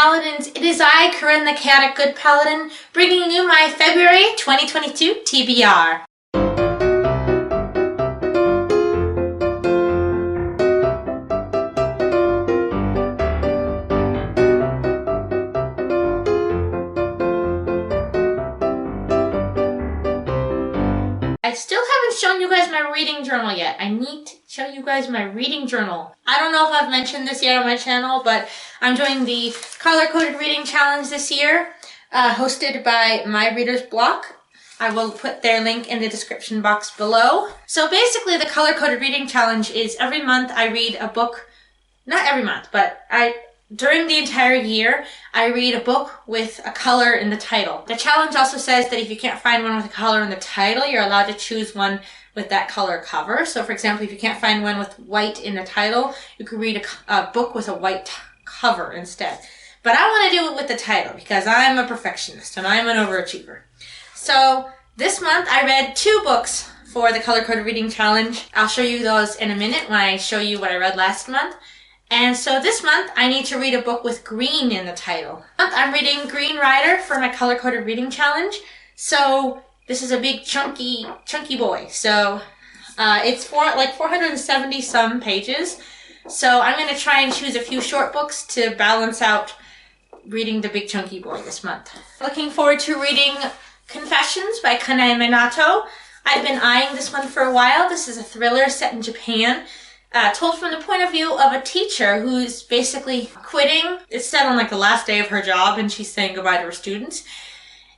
Paladins. It is I, Corinne the Chaotic Good Paladin, bringing you my February 2022 TBR. I still haven't shown you guys my reading journal yet. I need to show you guys my reading journal. I don't know if I've mentioned this yet on my channel, but I'm doing the color-coded reading challenge this year, hosted by Myreadersblock. I will put their link in the description box below. So basically the color-coded reading challenge is every month I read a book, not every month, but during the entire year, I read a book with a color in the title. The challenge also says that if you can't find one with a color in the title, you're allowed to choose one with that color cover. So for example, if you can't find one with white in the title, you could read a book with a white cover instead. But I want to do it with the title because I'm a perfectionist and I'm an overachiever. So this month I read 2 books for the color-coded reading challenge. I'll show you those in a minute when I show you what I read last month. And so this month, I need to read a book with green in the title. I'm reading Green Rider for my color-coded reading challenge. So this is a big chunky boy. So it's like 470 some pages. So I'm going to try and choose a few short books to balance out reading the big chunky boy this month. Looking forward to reading Confessions by Kanae Minato. I've been eyeing this one for a while. This is a thriller set in Japan. Told from the point of view of a teacher who's basically quitting. It's set on like the last day of her job and she's saying goodbye to her students.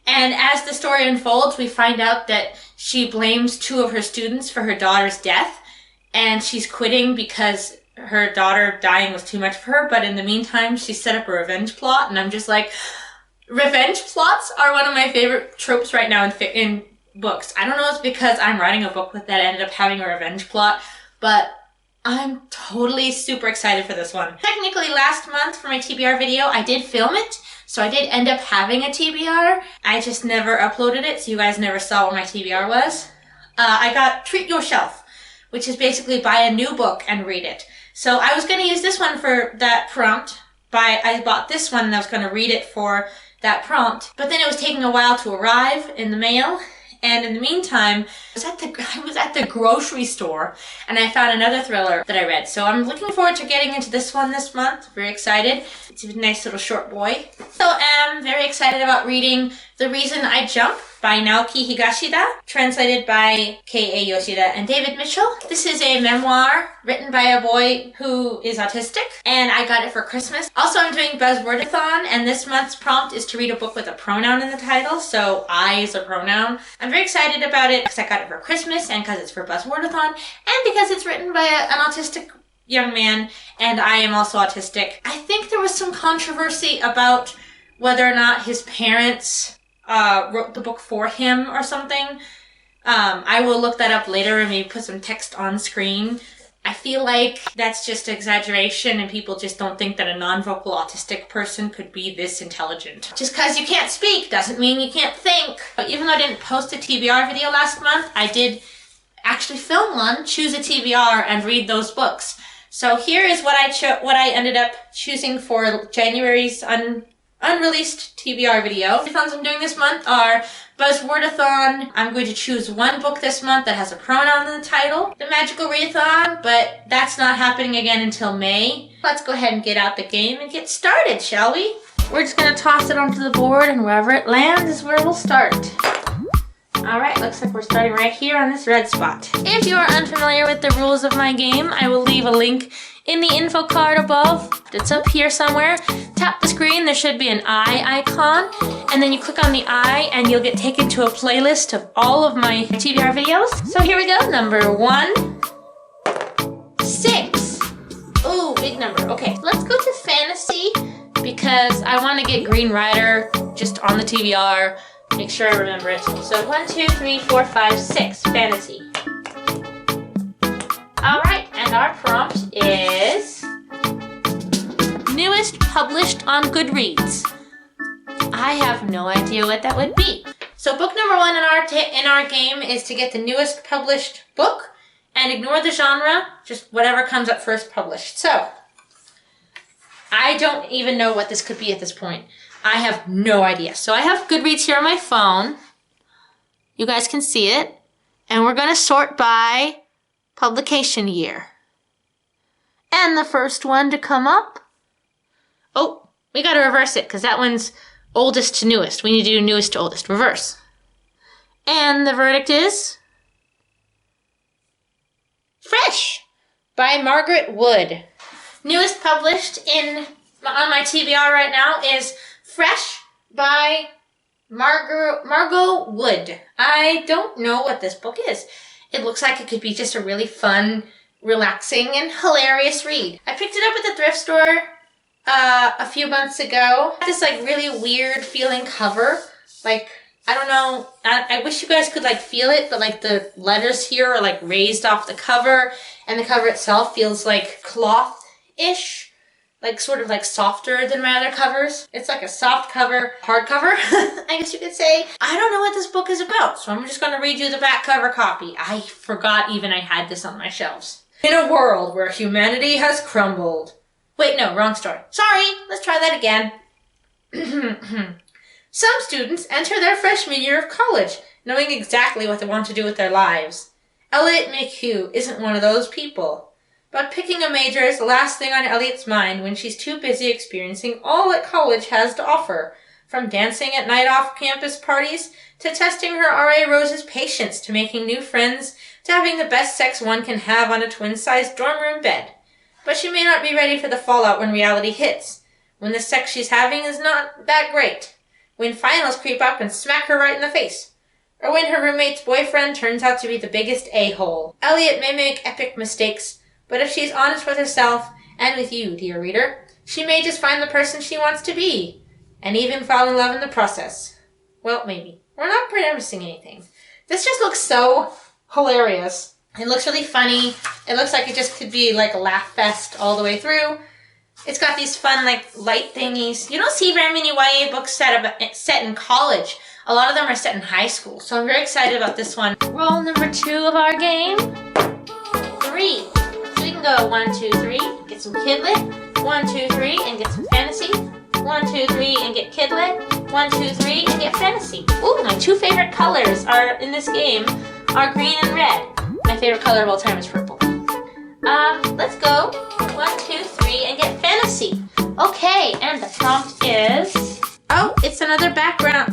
And as the story unfolds, we find out that she blames 2 of her students for her daughter's death. And she's quitting because her daughter dying was too much for her. But in the meantime, she set up a revenge plot. And I'm just like, revenge plots are one of my favorite tropes right now in books. I don't know if it's because I'm writing a book that ended up having a revenge plot, but I'm totally super excited for this one. Technically last month for my TBR video, I did film it, so I did end up having a TBR. I just never uploaded it, so you guys never saw what my TBR was. I got Treat Yourself, which is basically buy a new book and read it. So I was going to use this one for that prompt. I bought this one and I was going to read it for that prompt, but then it was taking a while to arrive in the mail. And in the meantime, I was at the grocery store and I found another thriller that I read. So I'm looking forward to getting into this one this month. Very excited. It's a nice little short boy. So I'm very excited about reading The Reason I Jump by Naoki Higashida, translated by K.A. Yoshida and David Mitchell. This is a memoir written by a boy who is autistic, and I got it for Christmas. Also, I'm doing Buzzwordathon, and this month's prompt is to read a book with a pronoun in the title, so I is a pronoun. I'm very excited about it because I got it for Christmas and because it's for Buzzwordathon, and because it's written by an autistic young man, and I am also autistic. I think there was some controversy about whether or not his parents wrote the book for him or something. I will look that up later and maybe put some text on screen. I feel like that's just exaggeration and people just don't think that a non-vocal autistic person could be this intelligent. Just because you can't speak doesn't mean you can't think. But even though I didn't post a TBR video last month, I did actually film one, choose a TBR, and read those books. So here is what I ended up choosing for January's unreleased TBR video. The funds I'm doing this month are Buzzwordathon. I'm going to choose one book this month that has a pronoun in the title. The Magical Readathon, but that's not happening again until May. Let's go ahead and get out the game and get started, shall we? We're just going to toss it onto the board and wherever it lands is where we'll start. Alright, looks like we're starting right here on this red spot. If you are unfamiliar with the rules of my game, I will leave a link in the info card above. It's up here somewhere. Tap the screen, there should be an eye icon, and then you click on the eye and you'll get taken to a playlist of all of my TBR videos. So here we go, number 1, 6. Ooh, big number. Okay, let's go to fantasy because I want to get Green Rider just on the TBR. Make sure I remember it. So 1, 2, 3, 4, 5, 6. Fantasy. Alright, and our prompt is newest published on Goodreads. I have no idea what that would be. So book number 1 in our game is to get the newest published book and ignore the genre, just whatever comes up first published. So I don't even know what this could be at this point. I have no idea. So I have Goodreads here on my phone. You guys can see it. And we're going to sort by publication year. And the first one to come up. Oh, we got to reverse it because that one's oldest to newest. We need to do newest to oldest. Reverse. And the verdict is Fresh by Margaret Wood. Newest published on my TBR right now is Fresh by Margot Wood. I don't know what this book is. It looks like it could be just a really fun, relaxing, and hilarious read. I picked it up at the thrift store a few months ago. This like really weird feeling cover. Like, I don't know, I wish you guys could like feel it, but like the letters here are like raised off the cover, and the cover itself feels like cloth-ish, like sort of like softer than my other covers. It's like a soft cover, hardcover, I guess you could say. I don't know what this book is about, so I'm just going to read you the back cover copy. I forgot even I had this on my shelves. In a world where humanity has crumbled. Wait, no, wrong story. Sorry, let's try that again. Some students enter their freshman year of college, knowing exactly what they want to do with their lives. Elliot McHugh isn't one of those people. But picking a major is the last thing on Elliot's mind when she's too busy experiencing all that college has to offer, from dancing at night off-campus parties, to testing her R.A. Rose's patience, to making new friends, to having the best sex one can have on a twin-sized dorm room bed. But she may not be ready for the fallout when reality hits, when the sex she's having is not that great, when finals creep up and smack her right in the face, or when her roommate's boyfriend turns out to be the biggest a-hole. Elliot may make epic mistakes, but if she's honest with herself, and with you, dear reader, she may just find the person she wants to be, and even fall in love in the process. Well, maybe. We're not promising anything. This just looks so hilarious. It looks really funny. It looks like it just could be like a laugh fest all the way through. It's got these fun, like, light thingies. You don't see very many YA books set in college. A lot of them are set in high school, so I'm very excited about this one. Roll number 2 of our game. 3. So we can go 1, 2, 3, get some kidlit. 1, 2, 3, and get some fantasy. 1, 2, 3, and get kidlit. 1, 2, 3, and get fantasy. Ooh, my 2 favorite colors are in this game are green and red. My favorite color of all time is purple. Let's go. 1, 2, 3, and get fantasy. Okay, and the prompt is... Oh, it's another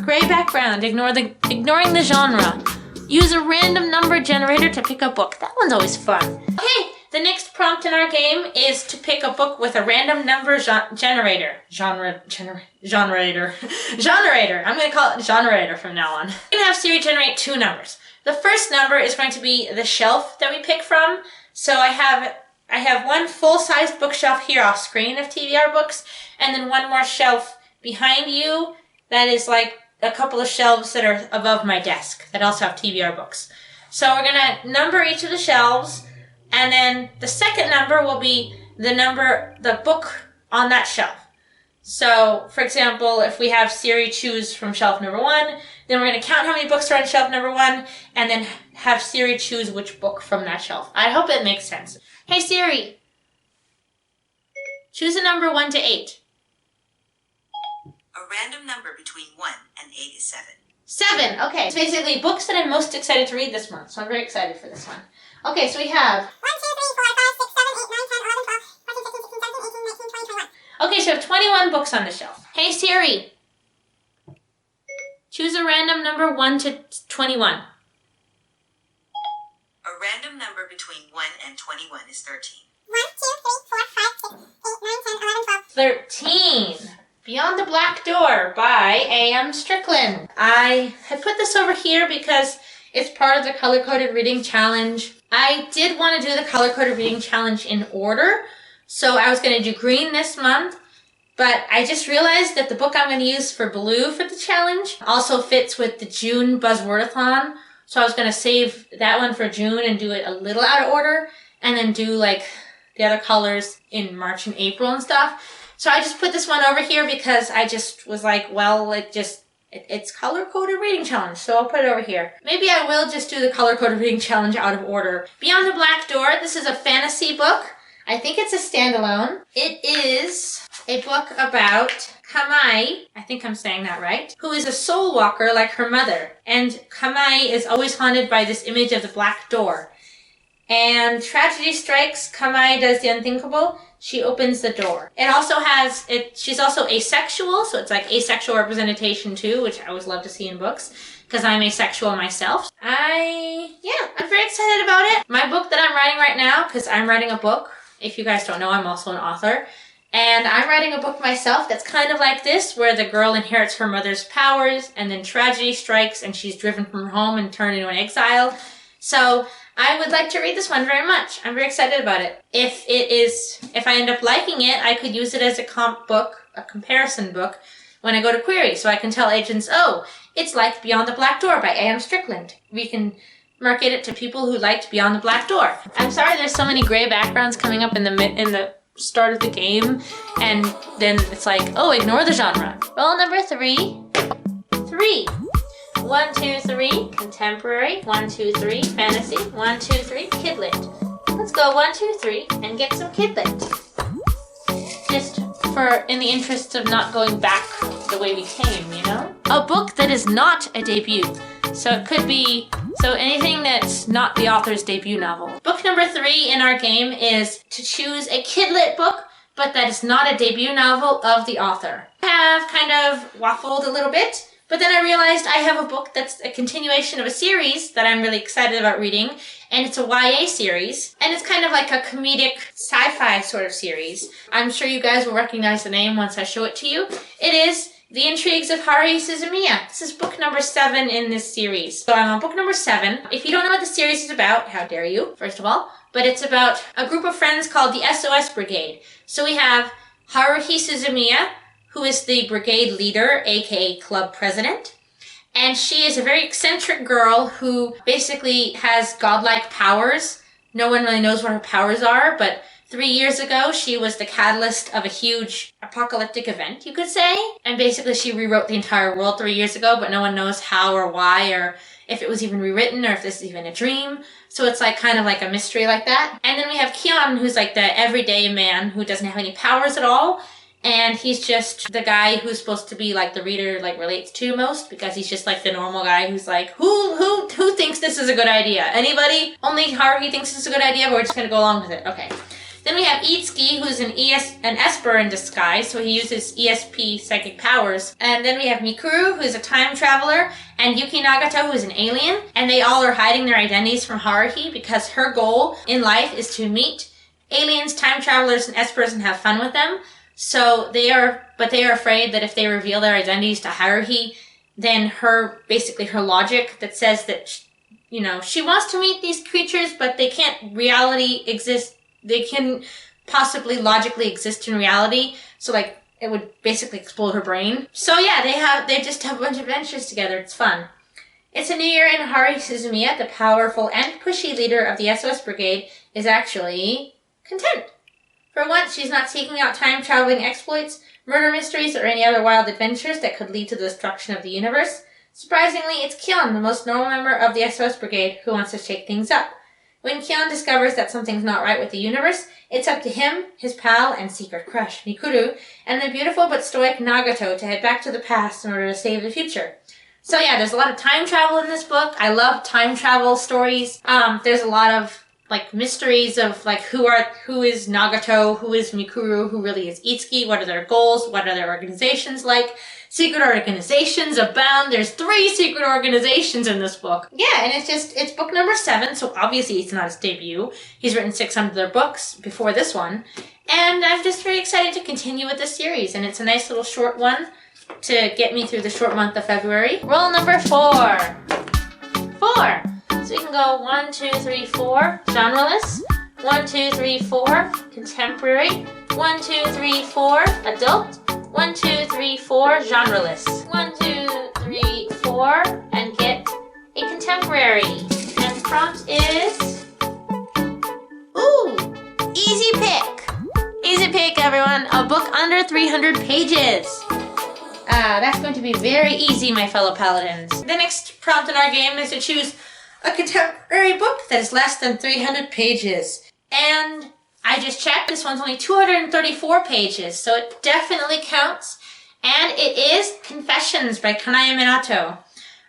gray background, ignoring the genre. Use a random number generator to pick a book. That one's always fun. Okay, the next prompt in our game is to pick a book with a random number generator. Generator. I'm going to call it generator from now on. We're going to have Siri generate 2 numbers. The first number is going to be the shelf that we pick from. So I have one full-sized bookshelf here off screen of TBR books, and then one more shelf behind you that is like a couple of shelves that are above my desk that also have TBR books. So we're going to number each of the shelves, and then the second number will be the book on that shelf. So, for example, if we have Siri choose from shelf number 1, then we're going to count how many books are on shelf number 1, and then have Siri choose which book from that shelf. I hope it makes sense. Hey Siri, choose a number 1 to 8. A random number between 1 and 8 is 7. 7, okay. It's basically books that I'm most excited to read this month, so I'm very excited for this one. Okay, so we have 1, 2, 3, 4, 5, 6, 7, 8, 9, 10, 11, 12, 14, 15, 16, 17, 18, 19, 20, 21. Okay, so we have 21 books on the shelf. Hey Siri, choose a random number 1 to 21. A random number between 1 and 21 is 13. 1, 2, 3, 4, 5, 6, 8, 9, 10, 11, 12. 13. Beyond the Black Door by A.M. Strickland. I had put this over here because it's part of the color-coded reading challenge. I did want to do the color-coded reading challenge in order, so I was going to do green this month, but I just realized that the book I'm going to use for blue for the challenge also fits with the June Buzzwordathon, so I was going to save that one for June and do it a little out of order, and then do like the other colors in March and April and stuff. So I just put this one over here because I just was like, well, it's color-coded reading challenge, so I'll put it over here. Maybe I will just do the color-coded reading challenge out of order. Beyond the Black Door, this is a fantasy book. I think it's a standalone. It is a book about Kamai, I think I'm saying that right, who is a soul walker like her mother. And Kamai is always haunted by this image of the black door. And tragedy strikes, Kamai does the unthinkable. She opens the door. It also has, she's also asexual, so it's like asexual representation too, which I always love to see in books, because I'm asexual myself. I'm very excited about it. My book that I'm writing right now, because I'm writing a book, if you guys don't know, I'm also an author, and I'm writing a book myself that's kind of like this, where the girl inherits her mother's powers, and then tragedy strikes, and she's driven from her home and turned into an exile. So I would like to read this one very much. I'm very excited about it. If I end up liking it, I could use it as a comparison book, when I go to query, so I can tell agents, oh, it's like Beyond the Black Door by A.M. Strickland. We can market it to people who liked Beyond the Black Door. I'm sorry there's so many gray backgrounds coming up in the start of the game, and then it's like, oh, ignore the genre. Roll number 3. 3. 1, 2, 3, contemporary. 1, 2, 3, fantasy. 1, 2, 3, kidlit. Let's go 1, 2, 3 and get some kidlit. Just in the interest of not going back the way we came, you know? A book that is not a debut. So it could be, anything that's not the author's debut novel. Book number 3 in our game is to choose a kidlit book, but that is not a debut novel of the author. I have kind of waffled a little bit, but then I realized I have a book that's a continuation of a series that I'm really excited about reading, and it's a YA series, and it's kind of like a comedic sci-fi sort of series. I'm sure you guys will recognize the name once I show it to you. It is The Intrigues of Haruhi Suzumiya. This is book number 7 in this series. So I'm on book number 7. If you don't know what the series is about, how dare you, first of all, but it's about a group of friends called the SOS Brigade. So we have Haruhi Suzumiya, who is the brigade leader, aka club president. And she is a very eccentric girl who basically has godlike powers. No one really knows what her powers are, but 3 years ago, she was the catalyst of a huge apocalyptic event, you could say. And basically she rewrote the entire world 3 years ago, but no one knows how or why, or if it was even rewritten, or if this is even a dream. So it's like kind of like a mystery like that. And then we have Kion, who's like the everyday man who doesn't have any powers at all. And he's just the guy who's supposed to be like the reader like relates to most, because he's just like the normal guy who's like, who thinks this is a good idea? Anybody? Only Haruhi thinks this is a good idea, but we're just gonna go along with it. Okay. Then we have Itsuki, who's an Esper in disguise, so he uses ESP psychic powers. And then we have Mikuru, who's a time traveler, and Yuki Nagata, who's an alien. And they all are hiding their identities from Haruhi because her goal in life is to meet aliens, time travelers, and Espers and have fun with them. So they are afraid that if they reveal their identities to Haruhi, then her logic that says that, she wants to meet these creatures, but they can't exist. They can possibly logically exist in reality. So like it would basically explode her brain. So yeah, they just have a bunch of adventures together. It's fun. It's a new year, and Haruhi Suzumiya, the powerful and pushy leader of the SOS Brigade, is actually content. For once, she's not seeking out time-traveling exploits, murder mysteries, or any other wild adventures that could lead to the destruction of the universe. Surprisingly, it's Kion, the most normal member of the SOS Brigade, who wants to shake things up. When Kion discovers that something's not right with the universe, it's up to him, his pal, and secret crush, Mikuru, and the beautiful but stoic Nagato to head back to the past in order to save the future. So yeah, there's a lot of time travel in this book. I love time travel stories. There's a lot of mysteries of who is Nagato, who is Mikuru, who really is Itsuki, what are their goals, what are their organizations like. Secret organizations abound. There's 3 secret organizations in this book. Yeah, and it's book number 7, so obviously it's not his debut. He's written 600 other books before this one. And I'm just very excited to continue with this series, and it's a nice little short one to get me through the short month of February. Roll number 4. 4. So we can go 1, 2, 3, 4, genreless. 1, 2, 3, 4, contemporary. 1, 2, 3, 4, adult. 1, 2, 3, 4, genreless. 1, 2, 3, 4, and get a contemporary. And the prompt is, ooh, easy pick. Easy pick, everyone. A book under 300 pages. That's going to be very easy, my fellow paladins. The next prompt in our game is to choose a contemporary book that is less than 300 pages. And I just checked. This one's only 234 pages, so it definitely counts. And it is Confessions by Kanaya Minato.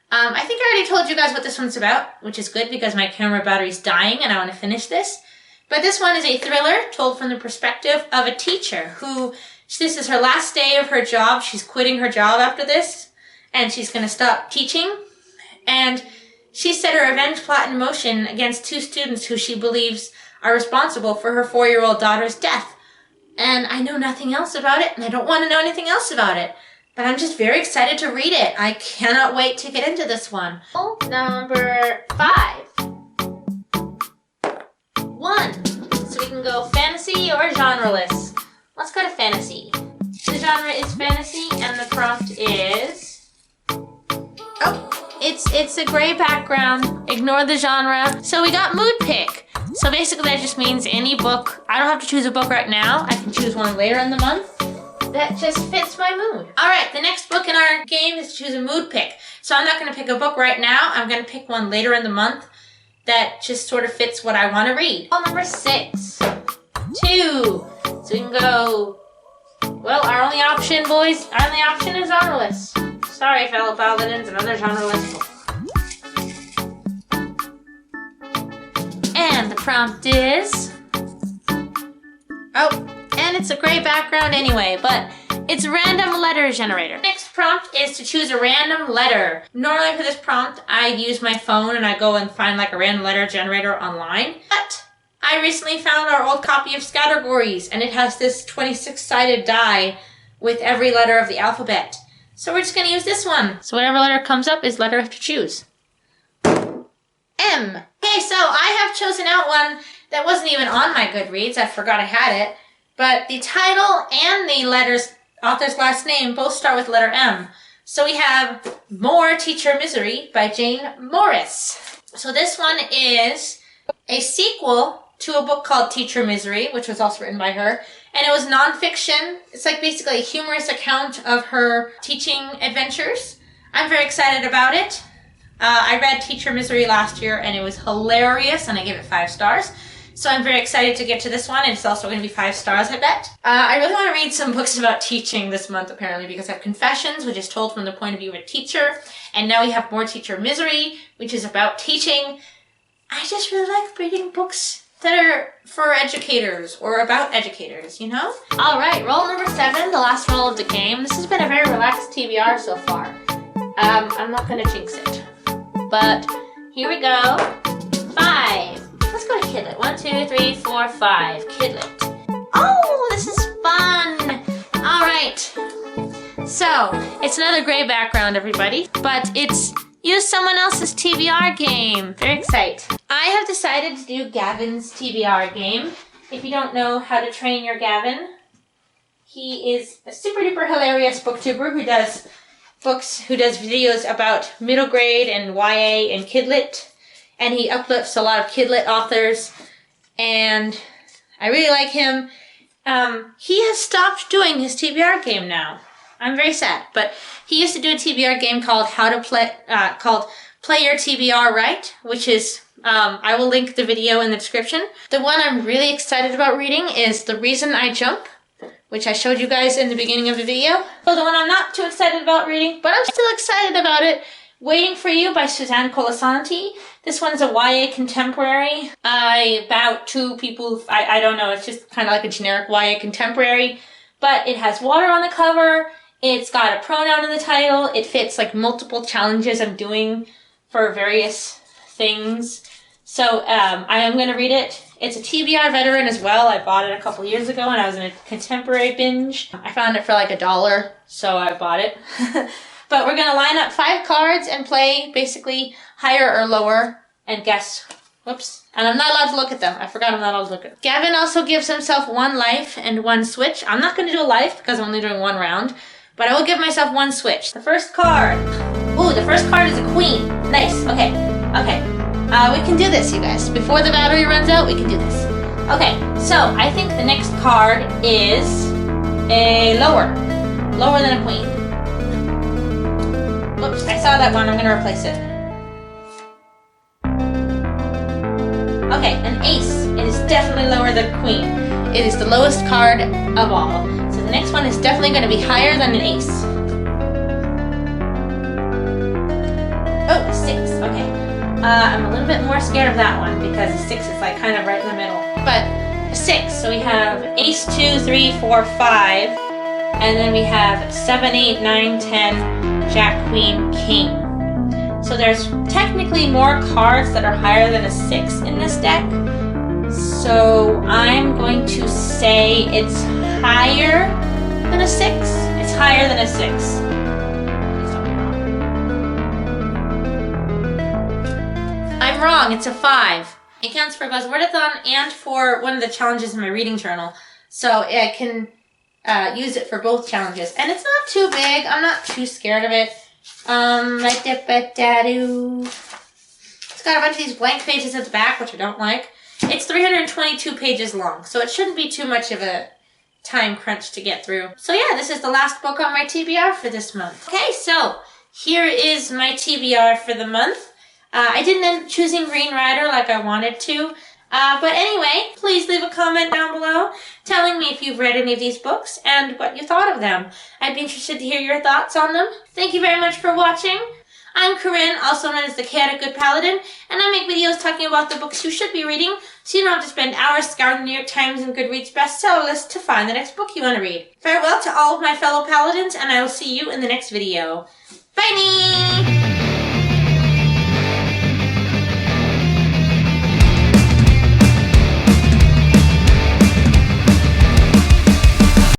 I think I already told you guys what this one's about, which is good because my camera battery's dying and I want to finish this. But this one is a thriller told from the perspective of a teacher who, this is her last day of her job. She's quitting her job after this, and she's going to stop teaching. And she set her revenge plot in motion against 2 students who she believes are responsible for her 4-year-old daughter's death. And I know nothing else about it, and I don't want to know anything else about it. But I'm just very excited to read it. I cannot wait to get into this one. Number 5. 1. So we can go fantasy or genreless. Let's go to fantasy. The genre is fantasy, and the prompt is... Oh, it's a gray background. Ignore the genre. So we got mood pick. So basically that just means any book. I don't have to choose a book right now. I can choose one later in the month that just fits my mood. All right, the next book in our game is to choose a mood pick. So I'm not going to pick a book right now. I'm going to pick one later in the month that just sort of fits what I want to read. Number 6. 2. So we can go, well, our only option, boys, our only option is genreless. Sorry, fellow paladins, another genreless book. And the prompt is... Oh, and it's a gray background anyway, but it's random letter generator. Next prompt is to choose a random letter. Normally for this prompt, I use my phone and I go and find like a random letter generator online. But I recently found our old copy of Scattergories, and it has this 26-sided die with every letter of the alphabet. So we're just going to use this one. So whatever letter comes up is letter I have to choose. M. Okay, so I have chosen out one that wasn't even on my Goodreads. I forgot I had it. But the title and the author's last name both start with letter M. So we have More Teacher Misery by Jane Morris. So this one is a sequel to a book called Teacher Misery, which was also written by her. And it was nonfiction. It's like basically a humorous account of her teaching adventures. I'm very excited about it. I read Teacher Misery last year and it was hilarious and I gave it 5 stars. So I'm very excited to get to this one, and it's also going to be 5 stars, I bet. I really want to read some books about teaching this month, apparently, because I have Confessions, which is told from the point of view of a teacher, and now we have More Teacher Misery, which is about teaching. I just really like reading books that are for educators, or about educators, you know? Alright, roll number 7, the last roll of the game. This has been a very relaxed TBR so far. I'm not going to jinx it. But here we go. 5. Let's go to Kidlit. 1, 2, 3, 4, 5. Kidlit. Oh, this is fun. All right. So, it's another gray background, everybody. But it's use someone else's TBR game. Very excited. I have decided to do Gavin's TBR game. If you don't know how to train your Gavin, he is a super duper hilarious booktuber who does videos about middle grade and YA and Kidlit. And he uplifts a lot of Kidlit authors, and I really like him. He has stopped doing his TBR game now. I'm very sad, but he used to do a TBR game called Play Your TBR Right, which is, I will link the video in the description. The one I'm really excited about reading is The Reason I Jump, which I showed you guys in the beginning of the video. So the one I'm not too excited about reading, but I'm still excited about it, Waiting for You by Suzanne Colasanti. This one's a YA contemporary. About 2 people, I don't know, it's just kind of like a generic YA contemporary. But it has water on the cover, it's got a pronoun in the title, it fits like multiple challenges I'm doing for various things. So I am going to read it. It's a TBR veteran as well. I bought it a couple years ago when I was in a contemporary binge. I found it for like $1, so I bought it. But we're going to line up 5 cards and play basically higher or lower and guess. Whoops. And I'm not allowed to look at them. I forgot I'm not allowed to look at them. Gavin also gives himself 1 life and 1 switch. I'm not going to do a life because I'm only doing 1 round. But I will give myself 1 switch. The first card. Ooh, the first card is a queen. Nice. Okay. Okay. We can do this, you guys. Before the battery runs out, we can do this. Okay. So I think the next card is a lower. Lower than a queen. Oops, I saw that one. I'm going to replace it. Okay, an ace. It is definitely lower than queen. it is the lowest card of all. So the next one is definitely going to be higher than an ace. Oh, a 6. Okay. I'm a little bit more scared of that one because a 6 is like kind of right in the middle. But a 6. So we have ace, 2, 3, 4, 5. And then we have 7, 8, 9, 10, jack, queen, king. So there's technically more cards that are higher than a 6 in this deck. So I'm going to say it's higher than a 6. It's higher than a 6. I'm wrong, it's a 5. It counts for Buzzwordathon and for one of the challenges in my reading journal. So I can use it for both challenges. And it's not too big. I'm not too scared of it. It's got a bunch of these blank pages at the back, which I don't like. It's 322 pages long, so it shouldn't be too much of a time crunch to get through. So yeah, this is the last book on my TBR for this month. Okay, so here is my TBR for the month. I didn't end up choosing Green Rider like I wanted to. But anyway, please leave a comment down below telling me if you've read any of these books and what you thought of them. I'd be interested to hear your thoughts on them. Thank you very much for watching. I'm Corinne, also known as the Chaotic Good Paladin, and I make videos talking about the books you should be reading so you don't have to spend hours scouring the New York Times and Goodreads bestseller list to find the next book you want to read. Farewell to all of my fellow paladins, and I will see you in the next video. Bye!